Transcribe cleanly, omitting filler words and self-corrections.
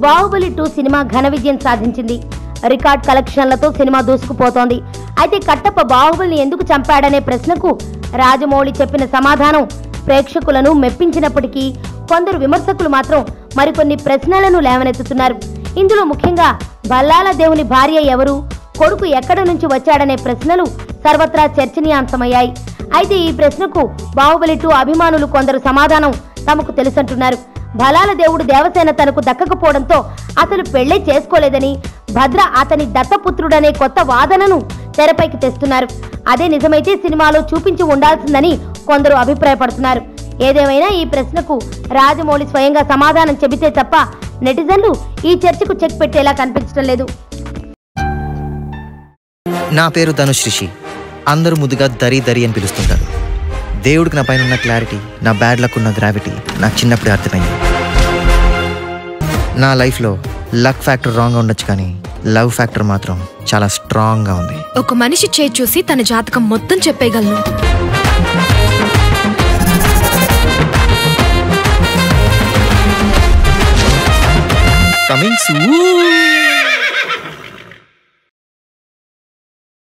Baahubali 2 cinema ఘన విజయం సాధించింది. రికార్డ్ కలెక్షన్లతో సినిమా దూసుకుపోతోంది. అయితే కట్టప్ప బాహుబలిని ఎందుకు చంపాడనే ప్రశ్నకు రాజమౌళి చెప్పిన సమాధానం ప్రేక్షకులను మెప్పించినప్పటికీ కొందరు విమర్శకులు మాత్రం మరికొన్ని ప్రశ్నలను లేవనెత్తుతున్నారు. ఇందులో ముఖ్యంగా బల్లాల దేవుని భార్య ఎవరు, కొడుకు ఎక్కడి నుంచి వచ్చాడనే ప్రశ్నలు సర్వత్రా చర్చనీయాంశమయ్యాయి. అయితే ఈ ప్రశ్నకు బాహుబలి 2 అభిమానులు కొందరు సమాధానం తమకు తెలుసంటున్నారు. బలాల దేవుడు దేవసేన తనకు దక్కకపోవడంతో అసలు పెళ్లే చేసుకోలేదని, భద్ర అతని దత్తపుత్రుడనే కొత్త వాదనను తెరపైకి తెస్తున్నారు. అదే నిజమైతే సినిమాలో చూపించి ఉండాల్సిందని కొందరు అభిప్రాయపడుతున్నారు. ఏదేమైనా ఈ ప్రశ్నకు రాజమౌళి స్వయంగా సమాధానం చెబితే తప్ప నెటిజన్లు ఈ చర్చకు చెక్ పెట్టేలా కనిపించడం లేదు. నా పేరు ధనుష్ రిషి. అందరూ ముద్దుగా దరి దరి అని పిలుస్తుంటారు. దేవుడికి నా పైన ఉన్న క్లారిటీ, నా బ్యాడ్ లక్ ఉన్న గ్రావిటీ నాకు చిన్నప్పుడే అర్థమైంది. నా లైఫ్లో లక్ ఫ్యాక్టర్ రాంగ్గా ఉండొచ్చు, కానీ లవ్ ఫ్యాక్టర్ మాత్రం చాలా స్ట్రాంగ్గా ఉంది. ఒక మనిషి చేయి చూసి తన జాతకం మొత్తం చెప్పేయగలను. Coming soon.